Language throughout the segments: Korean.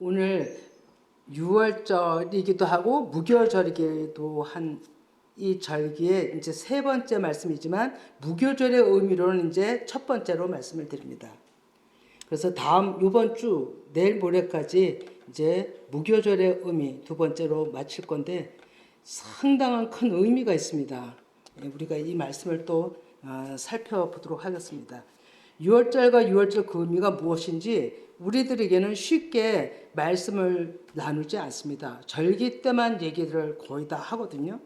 오늘 6월절이기도 하고 무교절이기도 한 이 절기의 이제 세 번째 말씀이지만 무교절의 의미로는 이제 첫 번째로 말씀을 드립니다. 그래서 이번 주 내일 모레까지 이제 무교절의 의미 두 번째로 마칠 건데 상당한 큰 의미가 있습니다. 우리가 이 말씀을 또 살펴보도록 하겠습니다. 6월절과 6월절 그 의미가 무엇인지 우리들에게는 쉽게 말씀을 나누지 않습니다. 절기 때만 얘기를 거의 다 하거든요.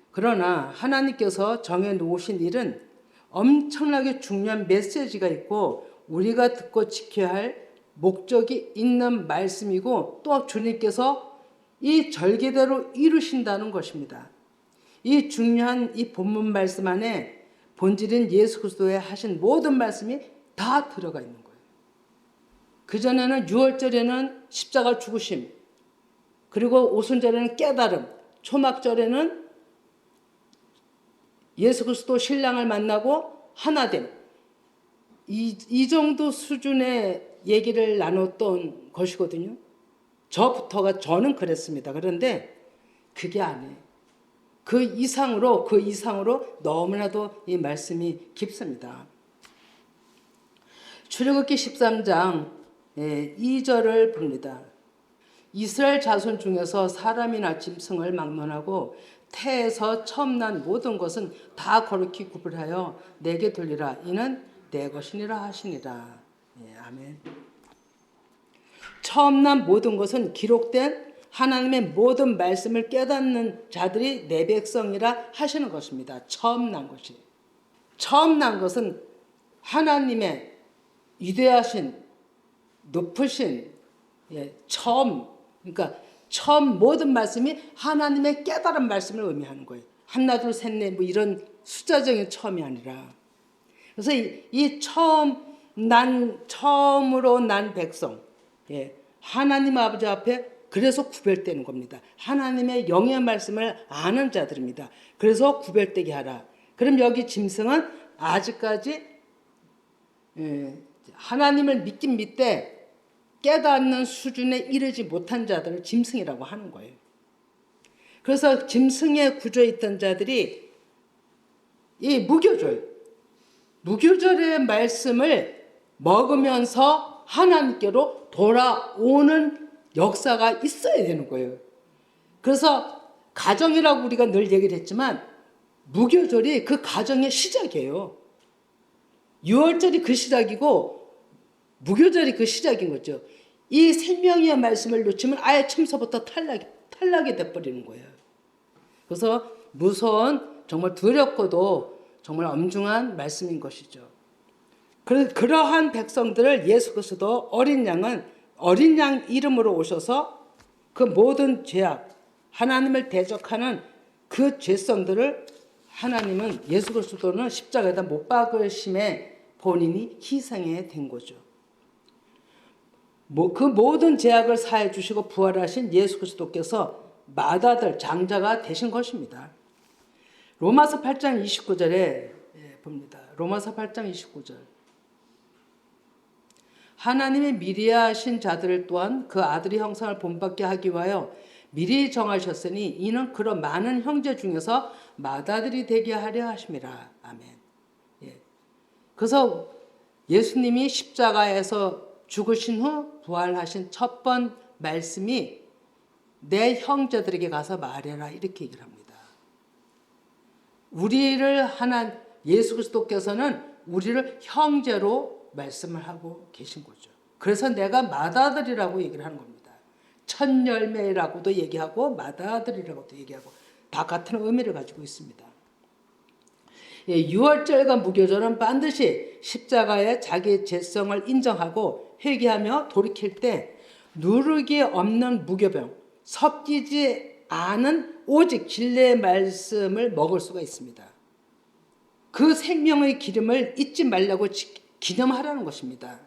그러나 하나님께서 정해 놓으신 일은 엄청나게 중요한 메시지가 있고 우리가 듣고 지켜야 할 목적이 있는 말씀이고 또 주님께서 이 절기대로 이루신다는 것입니다. 이 중요한 이 본문 말씀 안에 본질인 예수 그리스도의 하신 모든 말씀이 다 들어가 있는 거예요. 그전에는 6월절에는 십자가 죽으심, 그리고 오순절에는 깨달음, 초막절에는 예수 그리스도 신랑을 만나고 하나됨, 이 정도 수준의 얘기를 나눴던 것이거든요. 저는 그랬습니다. 그런데 그게 아니에요. 그 이상으로 너무나도 이 말씀이 깊습니다. 출애굽기 13장 2절을 봅니다. 이스라엘 자손 중에서 사람이나 짐승을 막론하고 태에서 처음 난 모든 것은 다 거룩히 구별하여 내게 돌리라. 이는 내 것이니라 하시니라. 아멘. 처음 난 모든 것은 기록된 하나님의 모든 말씀을 깨닫는 자들이 내 백성이라 하시는 것입니다. 처음 난 것이. 처음 난 것은 하나님의 위대하신 높으신 그러니까 처음 모든 말씀이 하나님의 깨달은 말씀을 의미하는 거예요. 하나 둘 셋 넷 뭐 이런 숫자적인 처음이 아니라. 그래서 이 처음으로 난 백성, 하나님 아버지 앞에 그래서 구별되는 겁니다. 하나님의 영의 말씀을 아는 자들입니다. 그래서 구별되게 하라. 그럼 여기 짐승은 아직까지 하나님을 믿긴 믿되 깨닫는 수준에 이르지 못한 자들을 짐승이라고 하는 거예요. 그래서 짐승의 구조에 있던 자들이 이 무교절의 말씀을 먹으면서 하나님께로 돌아오는 역사가 있어야 되는 거예요. 그래서 가정이라고 우리가 늘 얘기를 했지만 무교절이 그 가정의 시작이에요. 6월절이 그 시작이고 무교절이 그 시작인 거죠. 이 생명의 말씀을 놓치면 아예 처음서부터 탈락이 돼버리는 거예요. 그래서 무서운 정말 두렵고도 정말 엄중한 말씀인 것이죠. 그러한 백성들을 예수 그리스도 어린 양 이름으로 오셔서 그 모든 죄악, 하나님을 대적하는 그 죄성들을 하나님은 예수 그리스도는 십자가에다 못 박으심에 본인이 희생해 된 거죠. 그 모든 죄악을 사해 주시고 부활하신 예수 그리스도께서 맏아들 장자가 되신 것입니다. 로마서 8장 29절에 봅니다. 로마서 8장 29절. 하나님이 미리 하신 자들을 또한 그 아들의 형상을 본받게 하기 위하여 미리 정하셨으니 이는 그런 많은 형제 중에서 맏아들이 되게 하려 하심이라. 아멘. 그래서 예수님이 십자가에서 죽으신 후 부활하신 첫 번 말씀이 내 형제들에게 가서 말해라 이렇게 얘기를 합니다. 예수 그리스도께서는 우리를 형제로 말씀을 하고 계신 거죠. 그래서 내가 맏아들이라고 얘기를 하는 겁니다. 첫 열매라고도 얘기하고 맏아들이라고도 얘기하고 다 같은 의미를 가지고 있습니다. 6월절과 무교절은 반드시 십자가에 자기의 죄성을 인정하고 회개하며 돌이킬 때 누르기 없는 무교병, 섞이지 않은 오직 진리의 말씀을 먹을 수가 있습니다. 그 생명의 기름을 잊지 말라고 기념하라는 것입니다.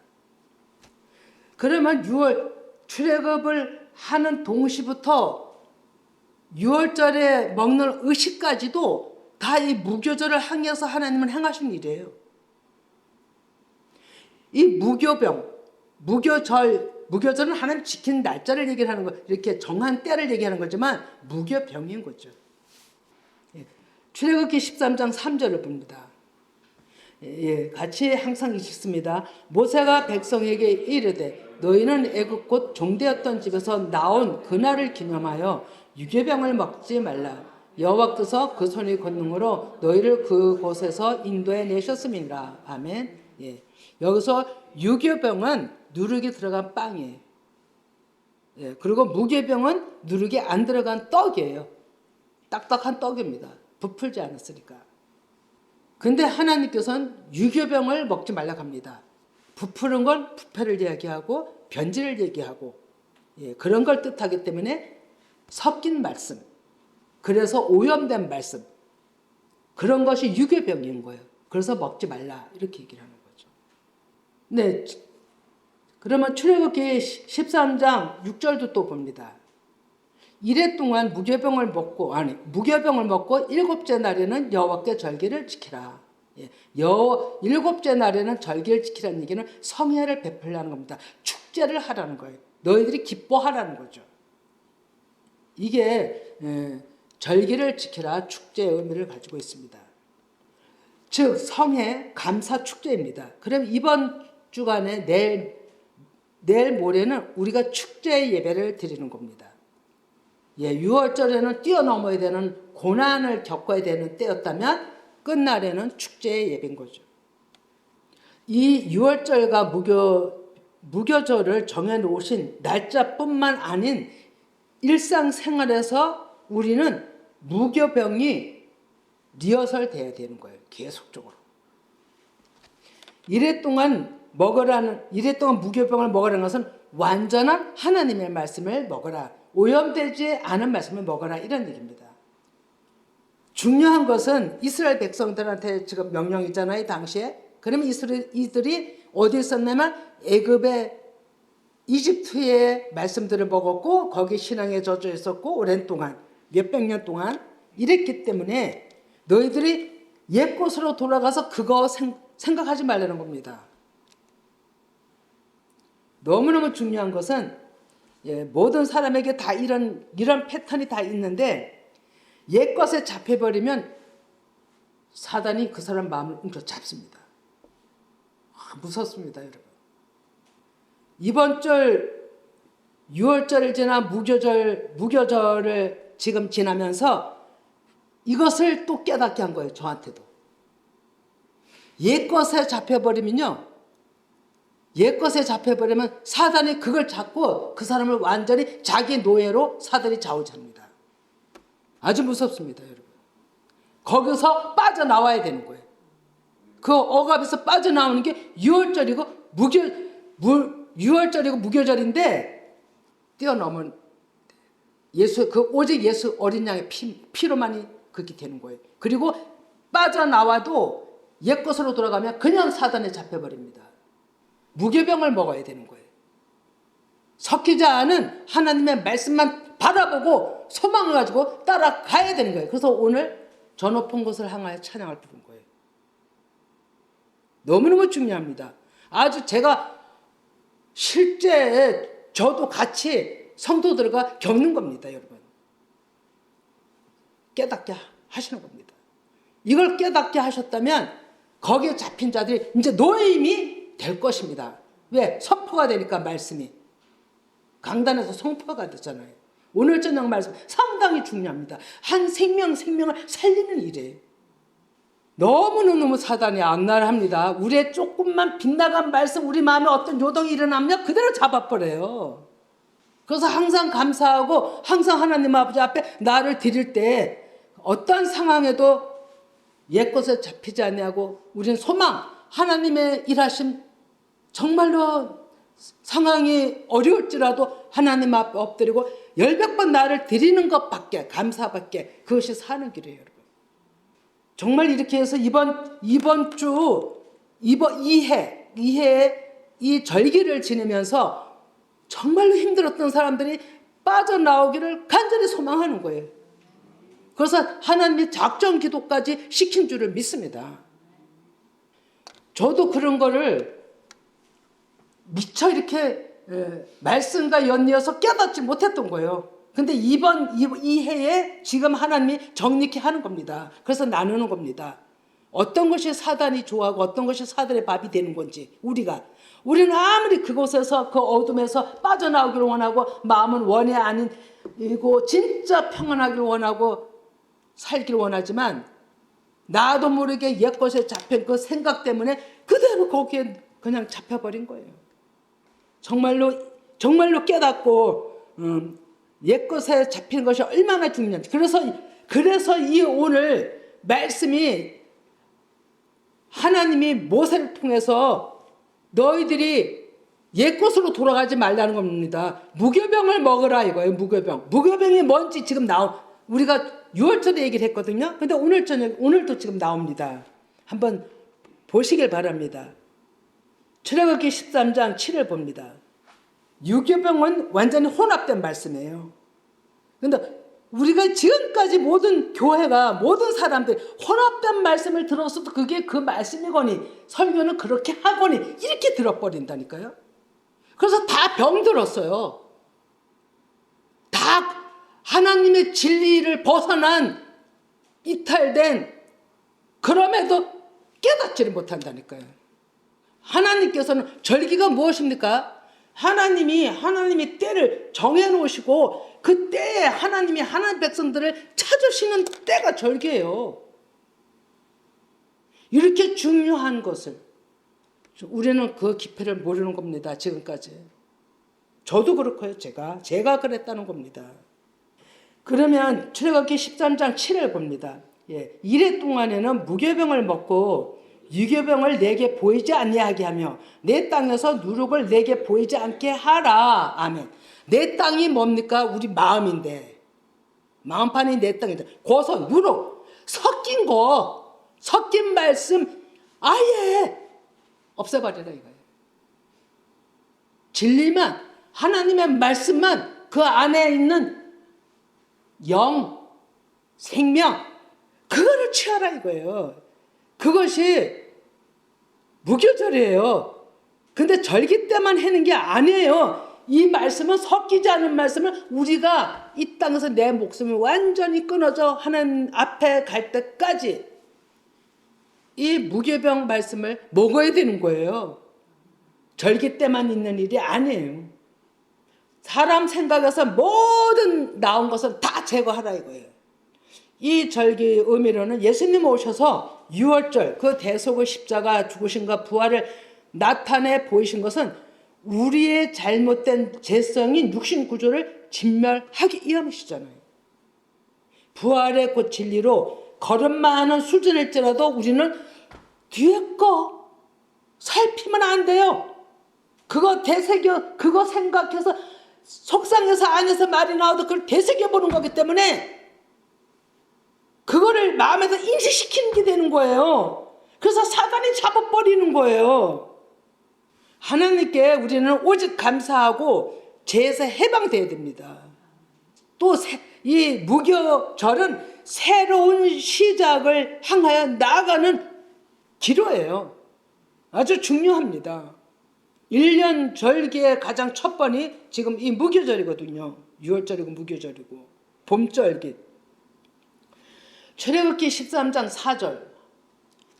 그러면 6월 출애굽을 하는 동시부터 6월절에 먹는 의식까지도 다 이 무교절을 향해서 하나님은 행하신 일이에요. 이 무교절 무교절은 하나님 지킨 날짜를 얘기를 하는 거, 이렇게 정한 때를 얘기하는 거지만 무교병인 거죠. 출애굽기 13장 3절을 봅니다. 같이 항상 읽습니다. 모세가 백성에게 이르되 너희는 애굽 곧 종되었던 집에서 나온 그날을 기념하여 유교병을 먹지 말라. 여호와께서 그 손의 권능으로 너희를 그곳에서 인도해 내셨음이니라. 아멘. 여기서 유교병은 누룩이 들어간 빵이에요. 그리고 무교병은 누룩이 안 들어간 떡이에요. 딱딱한 떡입니다. 부풀지 않았으니까. 근데 하나님께서는 유교병을 먹지 말라고 합니다. 부푸른 건 부패를 얘기하고 변질을 얘기하고 그런 걸 뜻하기 때문에 섞인 말씀, 그래서 오염된 말씀, 그런 것이 유교병인 거예요. 그래서 먹지 말라 이렇게 얘기를 하는 거죠. 네, 그러면 출애굽기 13장 6절도 또 봅니다. 이래 동안 무교병을 먹고 일곱째 날에는 여호와께 절기를 지키라. 일곱째 날에는 절기를 지키라는 얘기는 성회를 베풀라는 겁니다. 축제를 하라는 거예요. 너희들이 기뻐하라는 거죠. 이게 절기를 지키라 축제의 의미를 가지고 있습니다. 즉 성회 감사 축제입니다. 그럼 이번 주간에 내일 모레는 우리가 축제 예배를 드리는 겁니다. 6월절에는 뛰어넘어야 되는 고난을 겪어야 되는 때였다면 끝날에는 축제의 예배인 거죠. 이 6월절과 무교절을 정해놓으신 날짜뿐만 아닌 일상생활에서 우리는 무교병이 리허설 돼야 되는 거예요. 계속적으로. 이래 동안 무교병을 먹으라는 것은 완전한 하나님의 말씀을 먹어라. 오염되지 않은 말씀을 먹어라. 이런 얘기입니다. 중요한 것은 이스라엘 백성들한테 지금 명령이잖아요. 당시에. 그러면 이들이 어디 있었냐면 애굽의 이집트의 말씀들을 먹었고 거기 신앙에 젖어 있었고 오랜 동안 몇백 년 동안 이랬기 때문에 너희들이 옛곳으로 돌아가서 그거 생각하지 말라는 겁니다. 너무너무 중요한 것은 모든 사람에게 다 이런 패턴이 다 있는데 옛것에 잡혀버리면 사단이 그 사람 마음을 움켜잡습니다. 무섭습니다, 여러분. 이번 절 6월절을 지나 무교절을 지금 지나면서 이것을 또 깨닫게 한 거예요. 저한테도. 옛것에 잡혀버리면 사단이 그걸 잡고 그 사람을 완전히 자기 노예로 사단이 좌우잡니다. 아주 무섭습니다, 여러분. 거기서 빠져나와야 되는 거예요. 그 억압에서 빠져나오는 게 6월절이고 6월절이고 무교절인데 뛰어넘은 오직 예수 어린 양의 피로만이 그렇게 되는 거예요. 그리고 빠져나와도 옛것으로 돌아가면 그냥 사단에 잡혀버립니다. 무교병을 먹어야 되는 거예요. 섞이지 않은 하나님의 말씀만 바라보고 소망을 가지고 따라가야 되는 거예요. 그래서 오늘 저 높은 곳을 향하여 찬양을 부른 거예요. 너무너무 중요합니다. 아주 제가 실제 저도 같이 성도들과 겪는 겁니다, 여러분. 깨닫게 하시는 겁니다. 이걸 깨닫게 하셨다면 거기에 잡힌 자들이 이제 노예임이 될 것입니다. 왜? 선포가 되니까 말씀이. 강단에서 선포가 됐잖아요. 오늘 저녁 말씀 상당히 중요합니다. 한 생명을 살리는 일이에요. 너무너무 사단이 악랄합니다. 우리의 조금만 빗나간 말씀, 우리 마음에 어떤 요동이 일어나면 그대로 잡아버려요. 그래서 항상 감사하고 항상 하나님 아버지 앞에 나를 드릴 때 어떤 상황에도 옛것에 잡히지 않냐고 우리는 소망, 하나님의 일하심, 정말로 상황이 어려울지라도 하나님 앞에 엎드리고 10번 나를 드리는 것밖에, 감사밖에, 그것이 사는 길이에요, 여러분. 정말 이렇게 해서 이번 주, 이 절기를 지내면서 정말로 힘들었던 사람들이 빠져나오기를 간절히 소망하는 거예요. 그래서 하나님이 작정 기도까지 시킨 줄을 믿습니다. 저도 그런 거를 미처 이렇게 말씀과 연이어서 깨닫지 못했던 거예요. 근데 이 해에 지금 하나님이 정립케 하는 겁니다. 그래서 나누는 겁니다. 어떤 것이 사단이 좋아하고 어떤 것이 사단의 밥이 되는 건지 우리는 아무리 그곳에서 그 어둠에서 빠져나오기를 원하고 마음은 원해 아니고 진짜 평안하기를 원하고 살기를 원하지만 나도 모르게 옛것에 잡힌 그 생각 때문에 그대로 거기에 그냥 잡혀버린 거예요. 정말로 깨닫고 옛것에 잡히는 것이 얼마나 중요한지. 그래서 이 오늘 말씀이 하나님이 모세를 통해서 너희들이 옛것으로 돌아가지 말라는 겁니다. 무교병을 먹으라 이거예요. 무교병이 뭔지 지금 우리가 6월절에 얘기를 했거든요. 근데 오늘도 지금 나옵니다. 한번 보시길 바랍니다. 출애굽기 13장 7을 봅니다. 유교병은 완전히 혼합된 말씀이에요. 근데 우리가 지금까지 모든 교회가 모든 사람들이 혼합된 말씀을 들었어도 그게 그 말씀이거니 설교는 그렇게 하거니 이렇게 들어버린다니까요. 그래서 다 병들었어요. 다 하나님의 진리를 벗어난 이탈된 그럼에도 깨닫지를 못한다니까요. 하나님께서는 절기가 무엇입니까? 하나님이 때를 정해놓으시고 그 때에 하나님이 하나님 백성들을 찾으시는 때가 절기예요. 이렇게 중요한 것을 우리는 그 깊이를 모르는 겁니다. 지금까지. 저도 그렇고요. 제가 그랬다는 겁니다. 그러면 출애굽기 13장 7을 봅니다. 이래 동안에는 무교병을 먹고 유교병을 내게 보이지 아니하게 하며 내 땅에서 누룩을 내게 보이지 않게 하라. 아멘. 내 땅이 뭡니까? 우리 마음인데 마음판이 내 땅인데 고서 누룩 섞인 말씀 아예 없애버리라 이거예요. 진리만 하나님의 말씀만 그 안에 있는 영 생명 그거를 취하라 이거예요. 그것이 무교절이에요. 근데 절기 때만 하는 게 아니에요. 이 말씀은 섞이지 않은 말씀을 우리가 이 땅에서 내 목숨이 완전히 끊어져 하나님 앞에 갈 때까지 이 무교병 말씀을 먹어야 되는 거예요. 절기 때만 있는 일이 아니에요. 사람 생각에서 모든 나온 것은 다 제거하라 이거예요. 이 절기 의미로는 예수님 오셔서 6월절 그 대속의 십자가 죽으신과 부활을 나타내 보이신 것은 우리의 잘못된 죄성인 육신 구조를 진멸하기 위함이시잖아요. 부활의 그 진리로 걸음만 하는 수준일지라도 우리는 뒤에 거 살피면 안 돼요. 그거 생각해서 속상해서 안에서 말이 나와도 그걸 되새겨보는 거기 때문에 그거를 마음에서 인식시키는 게 되는 거예요. 그래서 사단이 잡아버리는 거예요. 하나님께 우리는 오직 감사하고 죄에서 해방돼야 됩니다. 또 이 무교절은 새로운 시작을 향하여 나아가는 기로예요. 아주 중요합니다. 1년 절기의 가장 첫 번이 지금 이 무교절이거든요. 6월절이고 무교절이고 봄절기. 출애굽기 13장 4절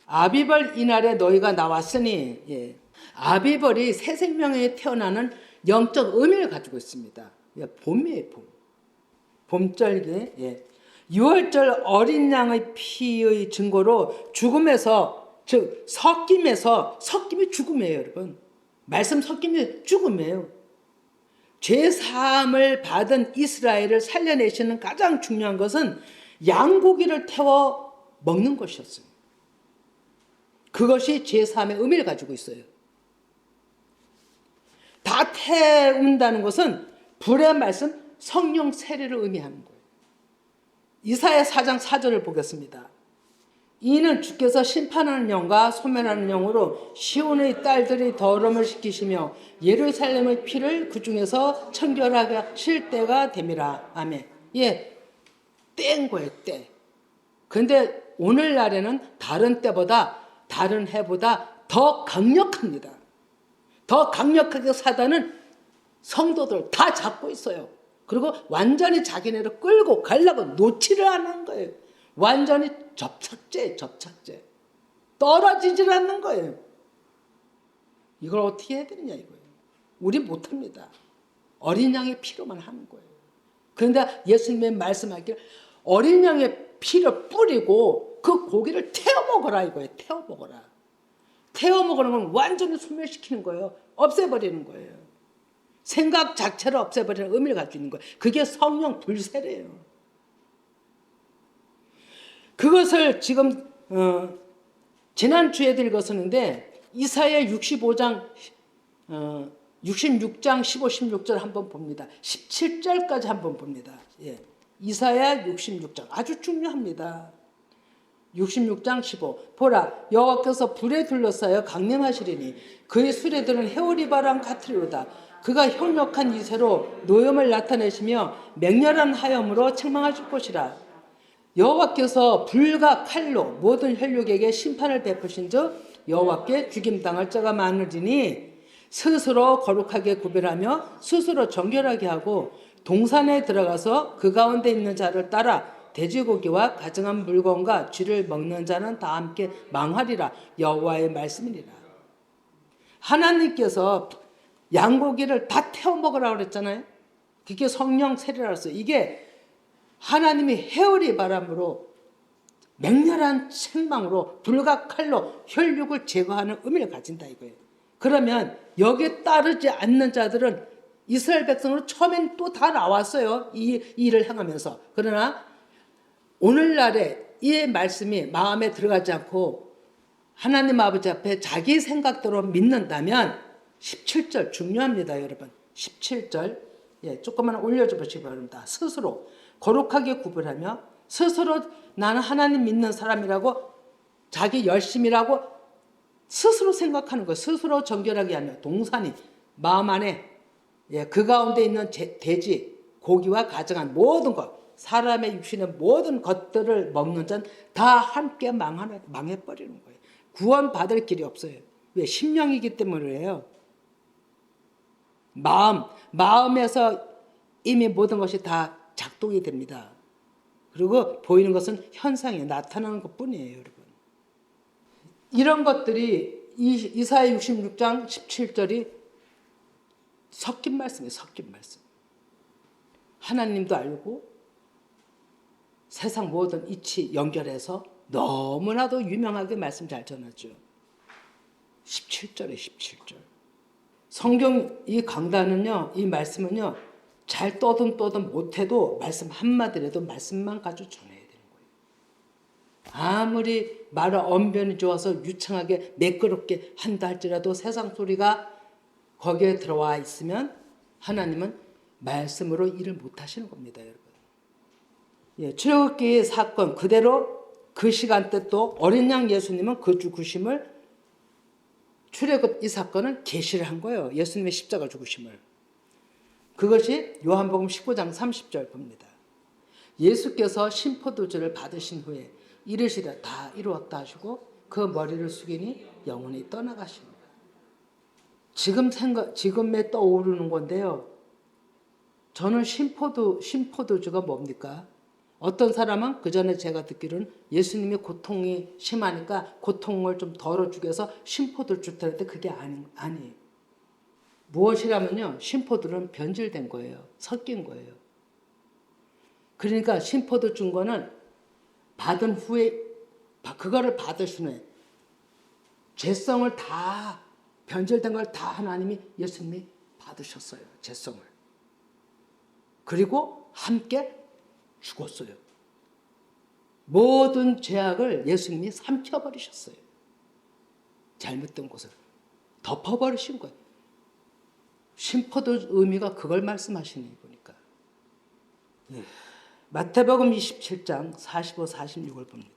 아비벌 이날에 너희가 나왔으니 아비벌이 새 생명에 태어나는 영적 의미를 가지고 있습니다. 봄이에요. 봄절기 6월절 어린 양의 피의 증거로 죽음에서 즉 섞임이 죽음이에요. 여러분 말씀 섞임이 죽음이에요. 죄사함을 받은 이스라엘을 살려내시는 가장 중요한 것은 양고기를 태워 먹는 것이었어요. 그것이 죄사함의 의미를 가지고 있어요. 다 태운다는 것은 불의 말씀 성령 세례를 의미하는 거예요. 이사야 4장 4절을 보겠습니다. 이는 주께서 심판하는 영과 소멸하는 영으로 시온의 딸들이 더러움을 시키시며 예루살렘의 피를 그 중에서 청결하게 하실 때가 됨이라. 아멘. 때인 거예요, 때. 근데 오늘날에는 다른 때보다 다른 해보다 더 강력합니다. 더 강력하게 사단은 성도들 다 잡고 있어요. 그리고 완전히 자기네를 끌고 가려고 놓지를 않는 거예요. 완전히 접착제. 떨어지질 않는 거예요. 이걸 어떻게 해야 되느냐 이거예요. 우리 못합니다. 어린 양의 피로만 하는 거예요. 그런데 예수님의 말씀하기를 어린 양의 피를 뿌리고 그 고기를 태워 먹어라 이거예요. 태워 먹어라. 태워 먹으는 건 완전히 소멸시키는 거예요. 없애버리는 거예요. 생각 자체를 없애버리는 의미를 가지고 있는 거예요. 그게 성령 불세례예요. 그것을 지금 지난주에도 읽었었는데 이사야 66장 15, 16절 한번 봅니다. 17절까지 한번 봅니다. 예. 이사야 66장 아주 중요합니다. 66장 15 보라 여호와께서 불에 둘러싸여 강림하시리니 그의 수레들은 해오리 바람 같으리로다. 그가 형력한 이새로 노염을 나타내시며 맹렬한 하염으로 책망하실 것이라. 여호와께서 불과 칼로 모든 혈육에게 심판을 베푸신즉 여호와께 죽임당할 자가 많으리니 스스로 거룩하게 구별하며 스스로 정결하게 하고 동산에 들어가서 그 가운데 있는 자를 따라 돼지고기와 가증한 물건과 쥐를 먹는 자는 다 함께 망하리라. 여호와의 말씀이니라. 하나님께서 양고기를 다 태워 먹으라고 그랬잖아요. 그게 성령 세례라서 이게 하나님이 해오리 바람으로 맹렬한 책망으로 불과 칼로 혈육을 제거하는 의미를 가진다 이거예요. 그러면 여기에 따르지 않는 자들은 이스라엘 백성으로 처음엔 또 다 나왔어요. 이 일을 행하면서. 그러나 오늘날에 이 말씀이 마음에 들어가지 않고 하나님 아버지 앞에 자기 생각대로 믿는다면 17절 중요합니다. 여러분. 17절 조금만 올려줘 보시기 바랍니다. 스스로 거룩하게 구별하며 스스로 나는 하나님 믿는 사람이라고 자기 열심이라고 스스로 생각하는 거예요. 스스로 정결하게 하며 동산이 마음 안에 그 가운데 있는 돼지, 고기와 가증한 모든 것 사람의 육신의 모든 것들을 먹는 자는 다 함께 망해버리는 거예요. 구원받을 길이 없어요. 왜? 심령이기 때문이에요. 마음에서 이미 모든 것이 다 작동이 됩니다. 그리고 보이는 것은 현상에 나타나는 것뿐이에요. 여러분. 이런 것들이 이사야 66장 17절이 섞인 말씀이에요. 섞인 말씀. 하나님도 알고 세상 모든 이치 연결해서 너무나도 유명하게 말씀 잘 전하죠. 17절에 17절. 성경 이 강단은요, 이 말씀은요, 잘 떠든 못해도 말씀 한마디라도 말씀만 가지고 전해야 되는 거예요. 아무리 말을 언변이 좋아서 유창하게 매끄럽게 한다 할지라도 세상 소리가 거기에 들어와 있으면 하나님은 말씀으로 일을 못 하시는 겁니다, 여러분. 출애굽기 사건 그대로 그 시간대 또 어린 양 예수님은 그 죽으심을 출애굽 이 사건은 계시를 한 거예요. 예수님의 십자가 죽으심을. 그것이 요한복음 19장 30절 봅니다. 예수께서 심포도주를 받으신 후에 이르시되 다 이루었다 하시고 그 머리를 숙이니 영원히 떠나가십니다. 지금에 떠오르는 건데요. 저는 심포도주가 뭡니까? 어떤 사람은 그 전에 제가 듣기로는 예수님이 고통이 심하니까 고통을 좀 덜어주기 위해서 심포도를 줬다는데 그게 아니에요. 무엇이라면요. 심포도는 변질된 거예요. 섞인 거예요. 그러니까 심포도 준 거는 받은 후에 그거를 받으신 후에 죄성을 다 변질된 걸 다 하나님이 예수님이 받으셨어요. 죄성을. 그리고 함께 죽었어요. 모든 죄악을 예수님이 삼켜버리셨어요. 잘못된 것을 덮어버리신 거예요. 심포도 의미가 그걸 말씀하시네 보니까. 마태복음 27장 45, 46을 봅니다.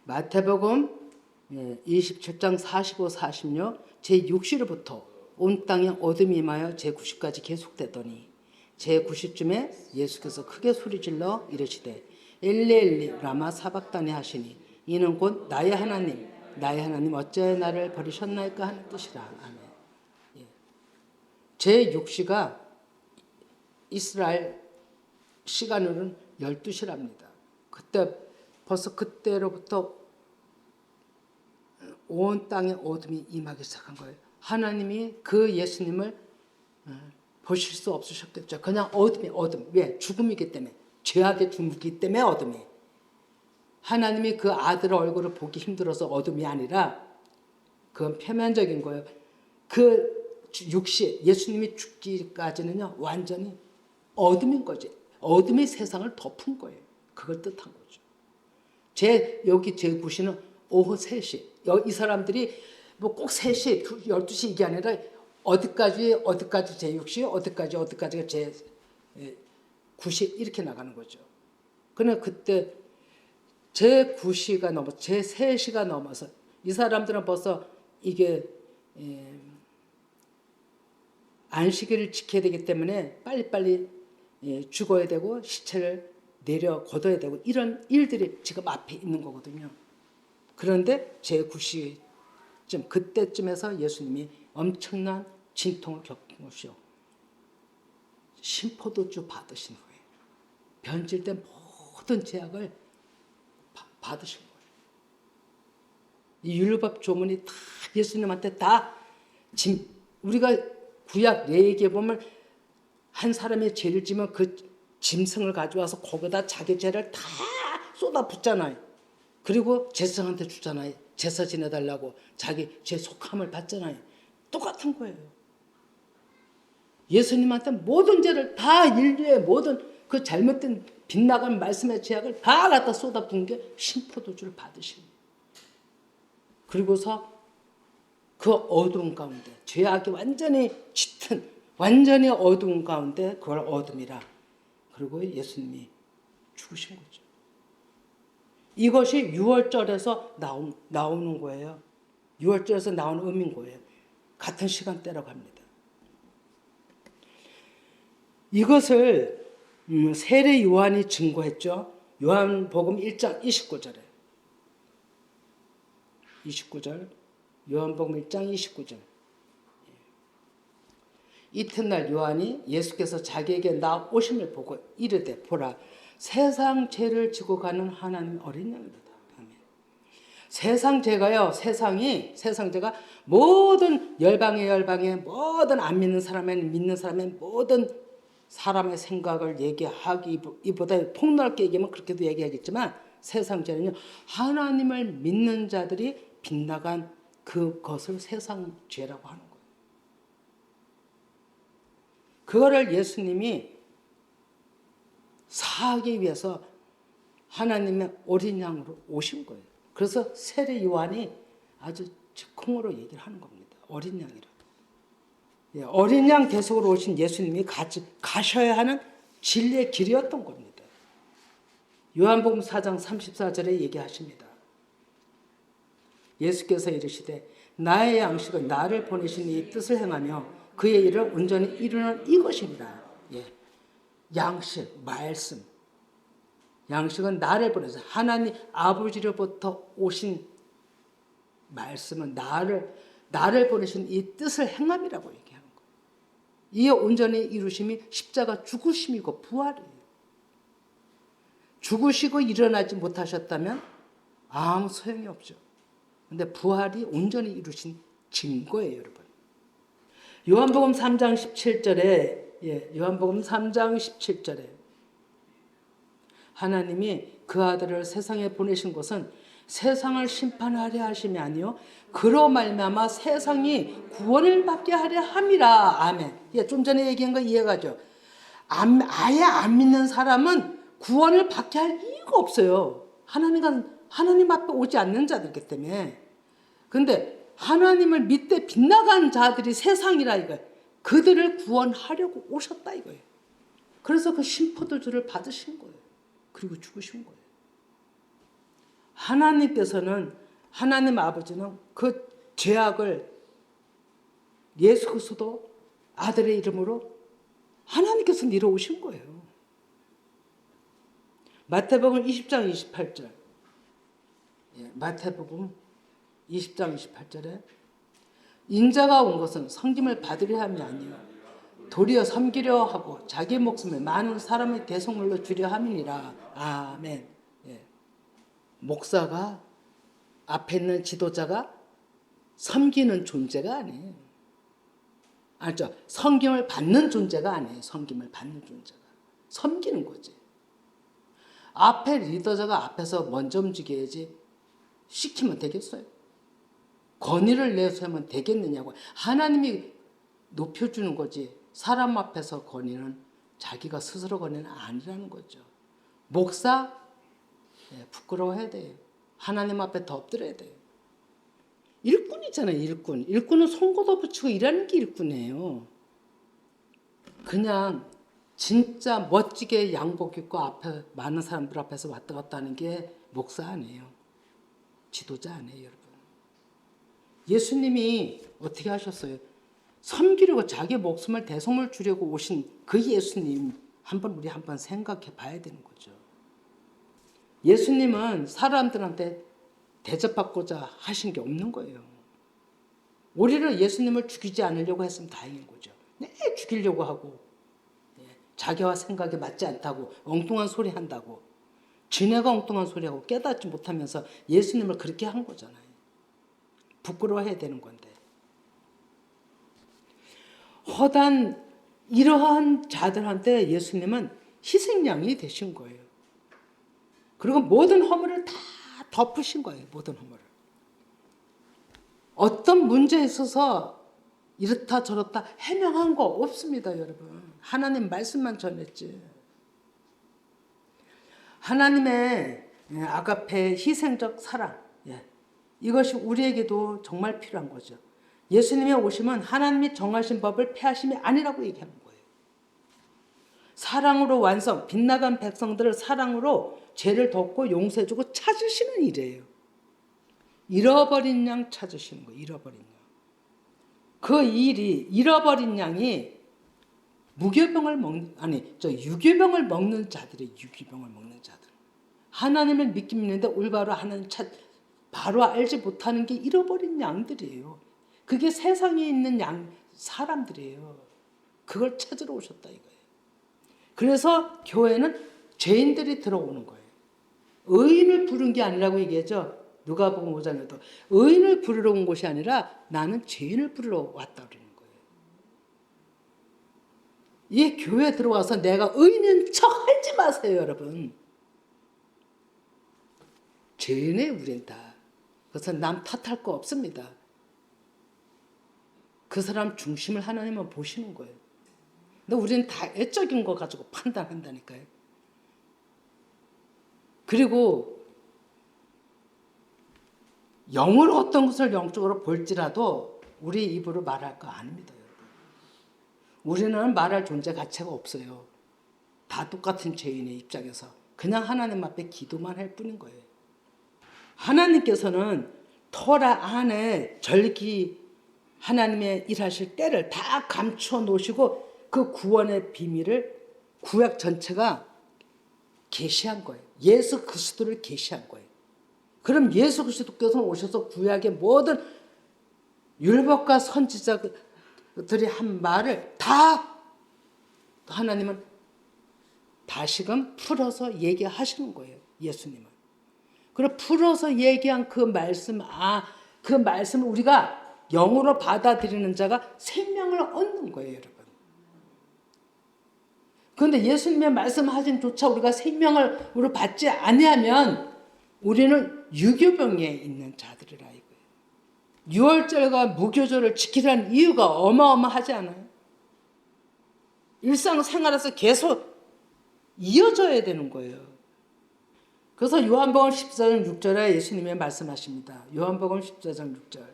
마태복음 27장 45, 46 제6시로부터 온 땅에 어둠이 임하여 제90까지 계속되더니 제90쯤에 예수께서 크게 소리질러 이르시되 엘리 엘리 라마 사박다니 하시니 이는 곧 나의 하나님 어찌하여 나를 버리셨나이까 하는 뜻이라. 아멘. 제6시가 이스라엘 시간으로는 12시랍니다. 그때 벌써 그때로부터 온 땅에 어둠이 임하기 시작한 거예요. 하나님이 그 예수님을 보실 수 없으셨겠죠. 그냥 어둠이 어둠. 왜? 죽음이기 때문에. 죄악의 죽음이기 때문에 어둠이. 하나님이 그 아들의 얼굴을 보기 힘들어서 어둠이 아니라 그건 표면적인 거예요. 그 육시 예수님이 죽기까지는요 완전히 어둠인 거지. 어둠이 세상을 덮은 거예요. 그걸 뜻한 거죠. 여기 제 구시는 오후 3시. 이 사람들이 뭐 꼭 3시, 12시 이게 아니라 어디까지 제6시, 어디까지가 제9시 이렇게 나가는 거죠. 그러나 그때 제9시가 넘어서 제3시가 넘어서 이 사람들은 벌써 이게 안식일을 지켜야 되기 때문에 빨리빨리 죽어야 되고 시체를 내려 걷어야 되고 이런 일들이 지금 앞에 있는 거거든요. 그런데 제9시쯤 그때쯤에서 예수님이 엄청난 진통을 겪은 것이요. 심포도주 받으신 거예요. 변질된 모든 죄악을 받으신 거예요. 이 율법 조문이 다 예수님한테 다 우리가 구약 레위기에 보면 한 사람이 죄를 지면 그 짐승을 가져와서 거기다 자기 죄를 다 쏟아붓잖아요. 그리고 제사장한테 주잖아요. 제사 지내달라고 자기 죄 속함을 받잖아요. 똑같은 거예요. 예수님한테 모든 죄를 다 인류의 모든 그 잘못된 빗나간 말씀의 죄악을 다 갖다 쏟아부은 게 심포도주를 받으신 거예요. 그리고서 그 어두운 가운데 죄악이 완전히 짙은 완전히 어두운 가운데 그걸 어둠이라. 그리고 예수님이 죽으신 거죠. 이것이 6월절에서 나오는 거예요. 6월절에서 나오는 의미인 거예요. 같은 시간대라고 합니다. 이것을 세례 요한이 증거했죠. 요한복음 1장 29절에 29절 요한복음 1장 29절 이튿날 요한이 예수께서 자기에게 나오심을 보고 이르되 보라 세상 죄를 지고 가는 하나님 어린 양이로다. 아멘. 세상 죄가요. 세상 죄가 모든 열방에 모든 안 믿는 사람의 모든 사람의 생각을 얘기하기보다 폭넓게 얘기하면 그렇게도 얘기하겠지만 세상 죄는요. 하나님을 믿는 자들이 빗나간 그것을 세상 죄라고 하는 거예요. 그거를 예수님이 사하기 위해서 하나님의 어린 양으로 오신 거예요. 그래서 세례 요한이 아주 즉흥으로 얘기를 하는 겁니다. 어린 양이라. 어린 양 대속으로 오신 예수님이 가셔야 하는 진리의 길이었던 겁니다. 요한복음 4장 34절에 얘기하십니다. 예수께서 이르시되 나의 양식은 나를 보내신 이 뜻을 행하며 그의 일을 온전히 이루는 이것입니다. 양식, 말씀. 양식은 나를 보내서 하나님 아버지로부터 오신 말씀은 나를 보내신 이 뜻을 행함이라고 얘기하는 거예요. 이 온전히 이루심이 십자가 죽으심이고 부활이에요. 죽으시고 일어나지 못하셨다면 아무 소용이 없죠. 근데 부활이 온전히 이루신 증거예요, 여러분. 요한복음 3장 17절에 요한복음 3장 17절에 하나님이 그 아들을 세상에 보내신 것은 세상을 심판하려 하심이 아니요 그로 말미암아 세상이 구원을 받게 하려 함이라. 아멘. 좀 전에 얘기한 거 이해가죠? 아예 안 믿는 사람은 구원을 받게 할 이유가 없어요. 하나님 앞에 오지 않는 자들이기 때문에. 근데 하나님을 믿되 빗나간 자들이 세상이라 이거예요. 그들을 구원하려고 오셨다 이거예요. 그래서 그 심포도주를 받으신 거예요. 그리고 죽으신 거예요. 하나님 아버지는 그 죄악을 예수 그리스도 아들의 이름으로 하나님께서 밀어오신 거예요. 마태복음 20장 28절. 마태복음 20장 28절에 인자가 온 것은 섬김을 받으려 함이 아니요 도리어 섬기려 하고 자기 목숨을 많은 사람의 대속물로 주려 함이니라. 아멘. 예. 목사가 앞에 있는 지도자가 섬기는 존재가 아니에요. 알죠? 섬김을 받는 존재가 아니에요. 섬김을 받는 존재가. 섬기는 거지. 앞에 리더자가 앞에서 먼저 움직여야지 시키면 되겠어요? 권위를 내세우면 되겠느냐고. 하나님이 높여주는 거지. 사람 앞에서 권위는 자기가 스스로 권위는 아니라는 거죠. 목사 부끄러워해야 돼요. 하나님 앞에 더 엎드려야 돼요. 일꾼이잖아요. 일꾼. 일꾼은 송곳도 붙이고 일하는 게 일꾼이에요. 그냥 진짜 멋지게 양복 입고 앞에 많은 사람들 앞에서 왔다 갔다 하는 게 목사 아니에요. 지도자 아니에요, 여러분. 예수님이 어떻게 하셨어요? 섬기려고 자기 목숨을 대속물 주려고 오신 그 예수님 우리 한번 생각해 봐야 되는 거죠. 예수님은 사람들한테 대접받고자 하신 게 없는 거예요. 우리를 예수님을 죽이지 않으려고 했으면 다행인 거죠. 네, 죽이려고 하고 자기와 생각이 맞지 않다고 엉뚱한 소리 한다고 지네가 엉뚱한 소리하고 깨닫지 못하면서 예수님을 그렇게 한 거잖아요. 부끄러워해야 되는 건데. 허단 이러한 자들한테 예수님은 희생양이 되신 거예요. 그리고 모든 허물을 다 덮으신 거예요. 모든 허물을. 어떤 문제에 있어서 이렇다 저렇다 해명한 거 없습니다, 여러분. 하나님 말씀만 전했지. 하나님의 아가페 희생적 사랑, 이것이 우리에게도 정말 필요한 거죠. 예수님의 오심은 하나님이 정하신 법을 폐하심이 아니라고 얘기하는 거예요. 사랑으로 완성, 빗나간 백성들을 사랑으로 죄를 덮고 용서해주고 찾으시는 일이에요. 잃어버린 양 찾으시는 거예요. 잃어버린 양. 그 일이 잃어버린 양이 유교병을 먹는 자들이 유교병을 먹는 자들. 하나님을 믿긴 믿는데 올바로 하나님 바로 알지 못하는 게 잃어버린 양들이에요. 그게 세상에 있는 사람들이에요. 그걸 찾으러 오셨다 이거예요. 그래서 교회는 죄인들이 들어오는 거예요. 의인을 부른 게 아니라고 얘기하죠. 누가복음 5장에도 의인을 부르러 온 곳이 아니라 나는 죄인을 부르러 왔다 그러는 거예요. 이 교회에 들어와서 내가 의인인 척 하지 마세요, 여러분. 죄인의 우린 다. 그래서 남 탓할 거 없습니다. 그 사람 중심을 하나님은 보시는 거예요. 근데 우리는 다 애적인 거 가지고 판단한다니까요. 그리고 영으로 어떤 것을 영적으로 볼지라도 우리 입으로 말할 거 아닙니다, 여러분. 우리는 말할 존재 가치가 없어요. 다 똑같은 죄인의 입장에서 그냥 하나님 앞에 기도만 할 뿐인 거예요. 하나님께서는 토라 안에 절기 하나님의 일하실 때를 다 감추어 놓으시고 그 구원의 비밀을 구약 전체가 계시한 거예요. 예수 그리스도를 계시한 거예요. 그럼 예수 그리스도께서 오셔서 구약의 모든 율법과 선지자들이 한 말을 다 하나님은 다시금 풀어서 얘기하시는 거예요. 예수님은. 그리고 풀어서 얘기한 그 말씀을 우리가 영으로 받아들이는 자가 생명을 얻는 거예요, 여러분. 그런데 예수님의 말씀하신 조차 우리가 생명을 받지 아니하면 우리는 유교병에 있는 자들이라 이거예요. 유월절과 무교절을 지키라는 이유가 어마어마하지 않아요? 일상생활에서 계속 이어져야 되는 거예요. 그래서 요한복음 14장 6절에 예수님이 말씀하십니다. 요한복음 14장 6절.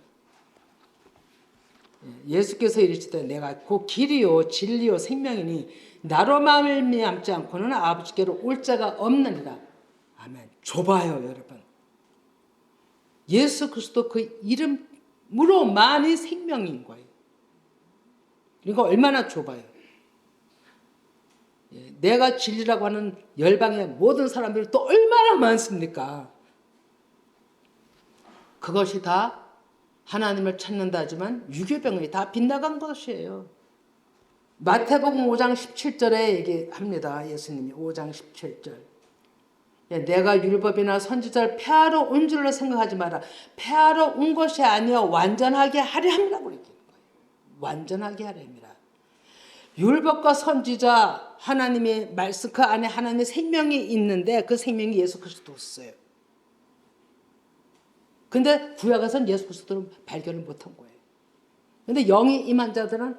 예수께서 이르시되 내가 곧 길이요 진리요 생명이니 나로 말미암지 않고는 아버지께로 올 자가 없느니라. 아멘. 좁아요, 여러분. 예수 그리스도 그 이름으로만이 생명인 거예요. 그러니까 얼마나 좁아요. 내가 진리라고 하는 열방의 모든 사람들이 또 얼마나 많습니까? 그것이 다 하나님을 찾는다 하지만 유교병이 다 빗나간 것이에요. 마태복음 5장 17절에 얘기합니다. 예수님이 5장 17절. 내가 율법이나 선지자를 폐하러 온 줄로 생각하지 마라. 폐하러 온 것이 아니여 완전하게 하려 함이라고 얘기하는 거예요. 완전하게 하려 함이라. 율법과 선지자 하나님의 말씀 그 안에 하나님의 생명이 있는데 그 생명이 예수 그리스도였어요. 근데 구약에서는 예수 그리스도를 발견을 못한 거예요. 근데 영이 임한 자들은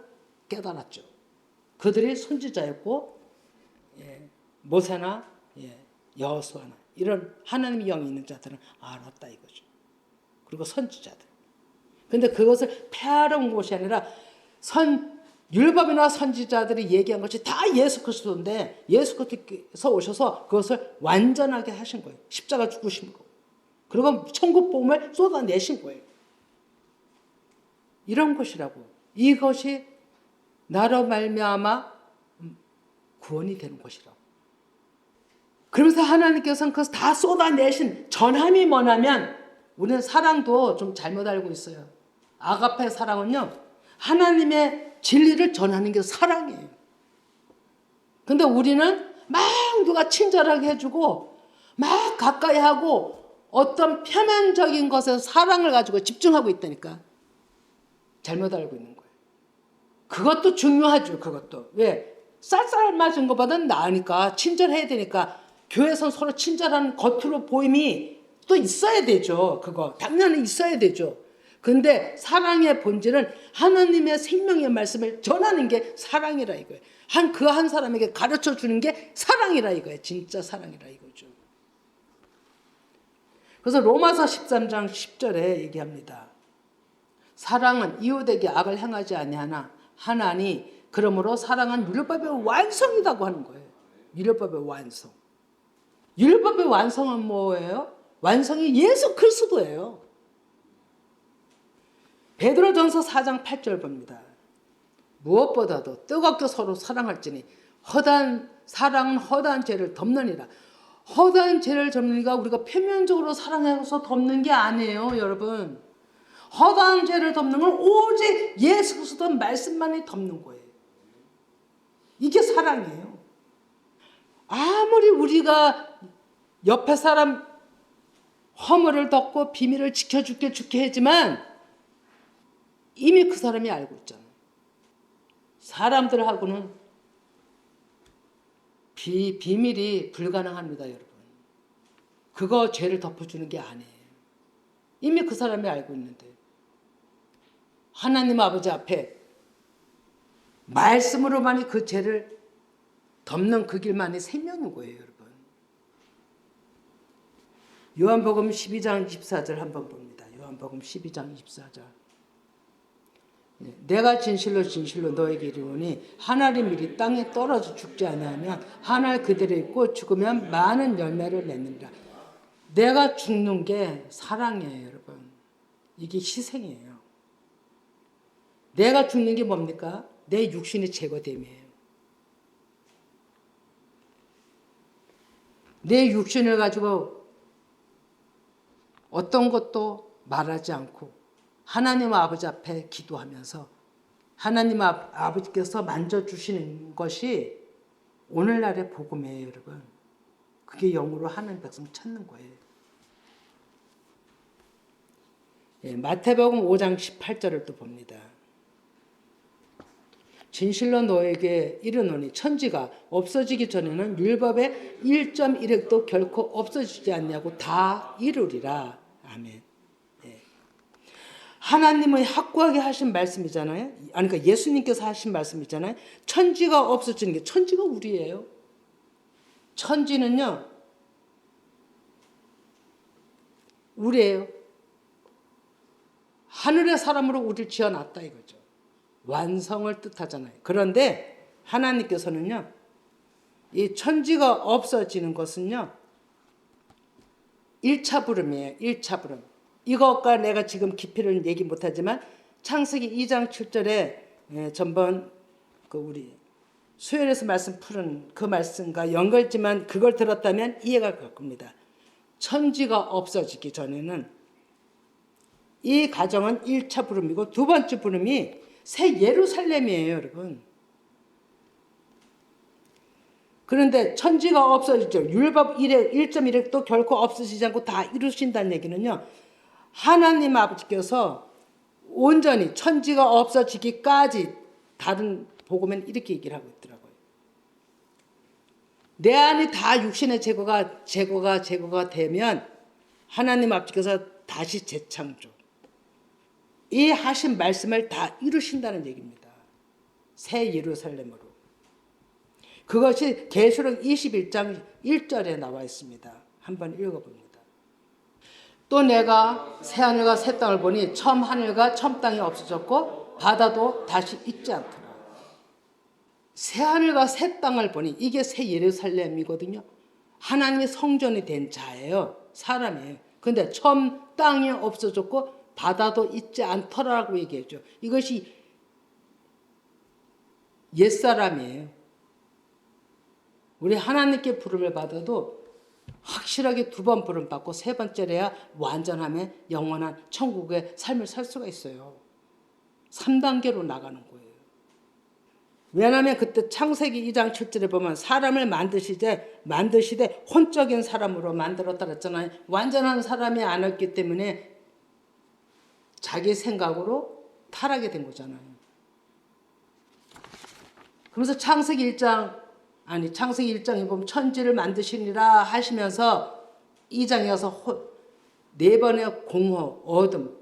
깨달았죠. 그들이 선지자였고 모세나 여호수아나 이런 하나님의 영이 있는 자들은 알았다 이거죠. 그리고 선지자들. 근데 그것을 폐하러 온 것이 아니라 율법이나 선지자들이 얘기한 것이 다 예수 그리스도인데 예수 그리스도께서 오셔서 그것을 완전하게 하신 거예요. 십자가 죽으신 거. 그리고 천국 복음을 쏟아내신 거예요. 이런 것이라고. 이것이 나로 말미암아 구원이 되는 것이라고. 그러면서 하나님께서는 그것을 다 쏟아내신 전함이 뭐냐면 우리는 사랑도 좀 잘못 알고 있어요. 아가페 사랑은요. 하나님의 진리를 전하는 게 사랑이에요. 근데 우리는 막 누가 친절하게 해주고 막 가까이 하고 어떤 표면적인 것에 사랑을 가지고 집중하고 있다니까. 잘못 알고 있는 거예요. 그것도 중요하죠. 그것도. 왜? 쌀쌀 맞은 것보다는 나으니까 친절해야 되니까 교회에서 서로 친절한 겉으로 보임이 또 있어야 되죠. 그거 당연히 있어야 되죠. 근데 사랑의 본질은 하나님의 생명의 말씀을 전하는 게 사랑이라 이거예요. 그 한 사람에게 가르쳐 주는 게 사랑이라 이거예요. 진짜 사랑이라 이거죠. 그래서 로마서 13장 10절에 얘기합니다. 사랑은 이웃에게 악을 행하지 아니하나 하나니 그러므로 사랑은 율법의 완성이라고 하는 거예요. 율법의 완성. 율법의 완성은 뭐예요? 완성이 예수 그리스도예요. 베드로전서 4장 8절 봅니다. 무엇보다도 뜨겁게 서로 사랑할지니 사랑은 허다한 죄를 덮느니라. 허다한 죄를 덮느니가 우리가 표면적으로 사랑해서 덮는 게 아니에요, 여러분. 허다한 죄를 덮는 건 오직 예수 그리스도 말씀만이 덮는 거예요. 이게 사랑이에요. 아무리 우리가 옆에 사람 허물을 덮고 비밀을 지켜줄게 하지만 이미 그 사람이 알고 있잖아요. 사람들하고는 비밀이 불가능합니다, 여러분. 그거 죄를 덮어주는 게 아니에요. 이미 그 사람이 알고 있는데. 하나님 아버지 앞에 말씀으로만이 그 죄를 덮는 그 길만이 생명인 거예요, 여러분. 요한복음 12장 24절 한번 봅니다. 요한복음 12장 24절. 내가 진실로 진실로 너에게 이르노니 한 알이 미리 땅에 떨어져 죽지 아니하면 한 알 그대로 있고 죽으면 많은 열매를 맺느니라. 내가 죽는 게 사랑이에요, 여러분. 이게 희생이에요. 내가 죽는 게 뭡니까? 내 육신이 제거됨이에요. 내 육신을 가지고 어떤 것도 말하지 않고 하나님 아버지 앞에 기도하면서 하나님 아버지께서 만져주시는 것이 오늘날의 복음이에요, 여러분. 그게 영으로 하나님 백성 찾는 거예요. 마태복음 5장 18절을 또 봅니다. 진실로 너에게 이르노니 천지가 없어지기 전에는 율법의 1.1획도 결코 없어지지 않냐고 다 이루리라. 아멘. 하나님의 확고하게 하신 말씀이잖아요. 그러니까 예수님께서 하신 말씀이잖아요. 천지가 없어지는 게 천지가 우리예요. 천지는요. 우리예요. 하늘의 사람으로 우리를 지어놨다 이거죠. 완성을 뜻하잖아요. 그런데 하나님께서는요. 이 천지가 없어지는 것은요. 1차 부름이에요. 1차 부름. 이것과 내가 지금 깊이를 얘기 못하지만 창세기 2장 7절에 전번 우리 수요일에서 말씀 푸른 그 말씀과 연결지만 그걸 들었다면 이해가 갈 겁니다. 천지가 없어지기 전에는 이 가정은 1차 부름이고 두 번째 부름이 새 예루살렘이에요, 여러분. 그런데 천지가 없어지죠. 율법 1.1획도 결코 없어지지 않고 다 이루신다는 얘기는요. 하나님 아버지께서 온전히 천지가 없어지기까지 다른 복음엔 이렇게 얘기를 하고 있더라고요. 내 안이 다 육신의 제거가 되면 하나님 아버지께서 다시 재창조. 이 하신 말씀을 다 이루신다는 얘기입니다. 새 예루살렘으로. 그것이 계시록 21장 1절에 나와 있습니다. 한번 읽어봅니다. 또 내가 새 하늘과 새 땅을 보니 처음 하늘과 처음 땅이 없어졌고 바다도 다시 있지 않더라. 새 하늘과 새 땅을 보니 이게 새 예루살렘이거든요. 하나님의 성전이 된 자예요. 사람이에요. 근데 처음 땅이 없어졌고 바다도 있지 않더라고 얘기했죠. 이것이 옛사람이에요. 우리 하나님께 부름을 받아도 확실하게 2번 부름 받고 3번째래야 완전하면 영원한 천국의 삶을 살 수가 있어요. 3단계로 나가는 거예요. 왜냐하면 그때 창세기 2장 7절에 보면 사람을 만드시되 혼적인 사람으로 만들었다 그랬잖아요. 완전한 사람이 아니었기 때문에 자기 생각으로 타락이 된 거잖아요. 그러면서 창세기 1장에 보면 천지를 만드시니라 하시면서 2장에 가서 4번의 공허, 어둠,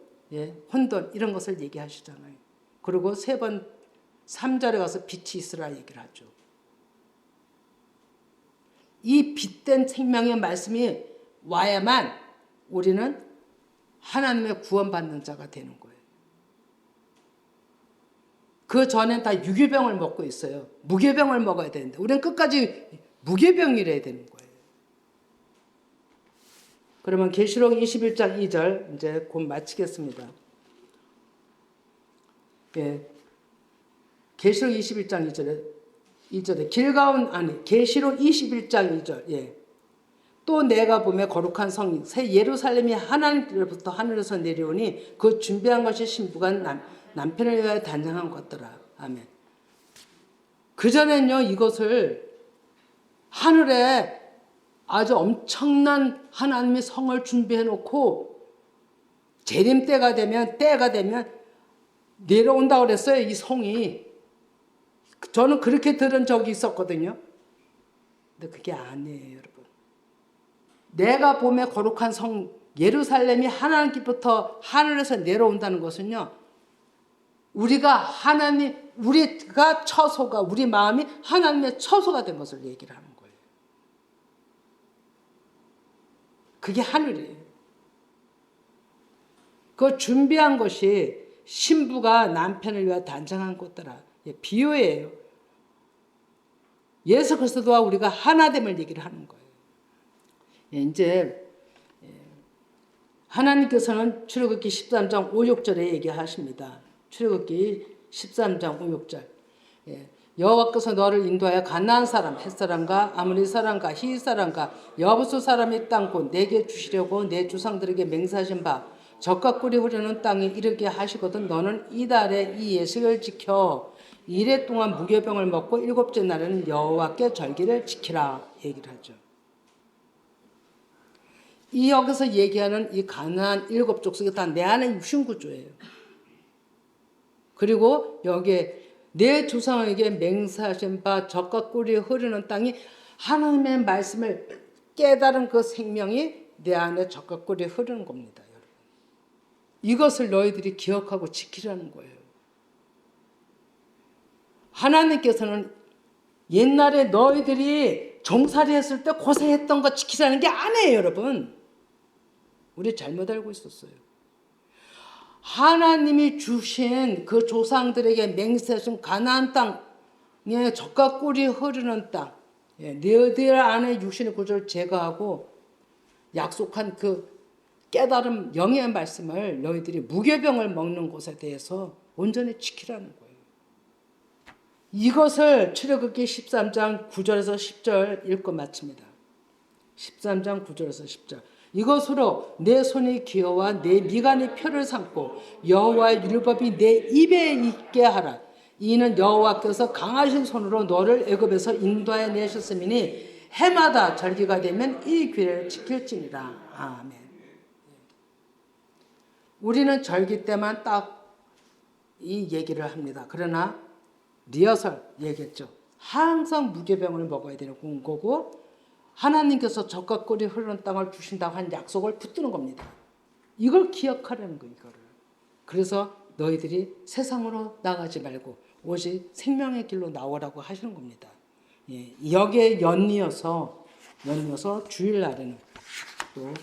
혼돈 이런 것을 얘기하시잖아요. 그리고 3절에 가서 빛이 있으라 얘기를 하죠. 이 빛된 생명의 말씀이 와야만 우리는 하나님의 구원받는 자가 되는 거예요. 그 전엔 다 유교병을 먹고 있어요. 무교병을 먹어야 되는데 우리는 끝까지 무교병이래야 되는 거예요. 그러면 계시록 21장 2절 이제 곧 마치겠습니다. 계시록 21장 2절에 계시록 21장 2절. 또 내가 보며 거룩한 성 새 예루살렘이 하나님께로부터 하늘에서 내려오니 그 준비한 것이 신부가 남편을 위하여 단장한 것더라. 아멘. 그전엔요 이것을 하늘에 아주 엄청난 하나님의 성을 준비해 놓고 재림 때가 되면 내려온다고 그랬어요. 이 성이. 저는 그렇게 들은 적이 있었거든요. 근데 그게 아니에요, 여러분. 내가 보며 거룩한 성 예루살렘이 하나님께부터 하늘에서 내려온다는 것은요. 우리가 처소가 우리 마음이 하나님의 처소가 된 것을 얘기를 하는 거예요. 그게 하늘이에요. 그 준비한 것이 신부가 남편을 위하여 단장한 것더라. 비유예요. 예수 그리스도와 우리가 하나됨을 얘기를 하는 거예요. 이제 하나님께서는 출애굽기 13장 5, 6절에 얘기하십니다. 출애굽기 13장 5, 6절. 여호와께서 너를 인도하여 가나안 사람, 헷 사람과 아모리 사람과 히윗 사람과 여부수 사람의 땅 곧 내게 주시려고 내 조상들에게 맹세하신 바 젖과 꿀이 흐르는 땅에 이르게 하시거든 너는 이달에 이 예식을 지켜 이래 동안 무교병을 먹고 7째 날에는 여호와께 절기를 지키라 얘기를 하죠. 이 여기서 얘기하는 이 가나안 7족속이 다 내 안에 육신구조예요. 그리고 여기에 내 조상에게 맹세하신 바 젖과 꿀이 흐르는 땅이 하나님의 말씀을 깨달은 그 생명이 내 안에 젖과 꿀이 흐르는 겁니다. 여러분. 이것을 너희들이 기억하고 지키라는 거예요. 하나님께서는 옛날에 너희들이 종살이 했을 때 고생했던 거 지키라는 게 아니에요, 여러분. 우리 잘못 알고 있었어요. 하나님이 주신 그 조상들에게 맹세하신 가나안 땅에 젖과 꿀이 흐르는 땅, 너희들 안에 육신의 구조를 제거하고 약속한 그 깨달음 영의 말씀을 너희들이 무교병을 먹는 곳에 대해서 온전히 지키라는 거예요. 이것을 출애굽기 13장 9절에서 10절 읽고 마칩니다. 13장 9절에서 10절. 이것으로 내 손이 기어와 내 미간이 표를 삼고 여호와의 율법이 내 입에 있게 하라. 이는 여호와께서 강하신 손으로 너를 애굽에서 인도하여 내셨음이니 해마다 절기가 되면 이 규례를 지킬지니라. 아멘. 우리는 절기 때만 딱 이 얘기를 합니다. 그러나 리허설 얘기했죠. 항상 무교병을 먹어야 되는 거고 하나님께서 젖과 꿀이 흐르는 땅을 주신다고 한 약속을 붙드는 겁니다. 이걸 기억하라는 거예요. 이거를. 그래서 너희들이 세상으로 나가지 말고 오직 생명의 길로 나오라고 하시는 겁니다. 예, 여기에 연이어서 주일날에는 또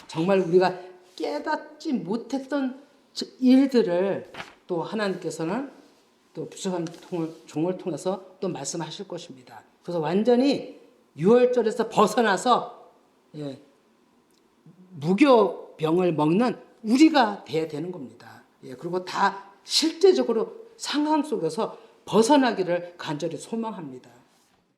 정말 우리가 깨닫지 못했던 일들을 또 하나님께서는 또 부족한 종을 통해서 또 말씀하실 것입니다. 그래서 완전히 유월절에서 벗어나서 무교병을 먹는 우리가 돼야 되는 겁니다. 그리고 다 실제적으로 상황 속에서 벗어나기를 간절히 소망합니다.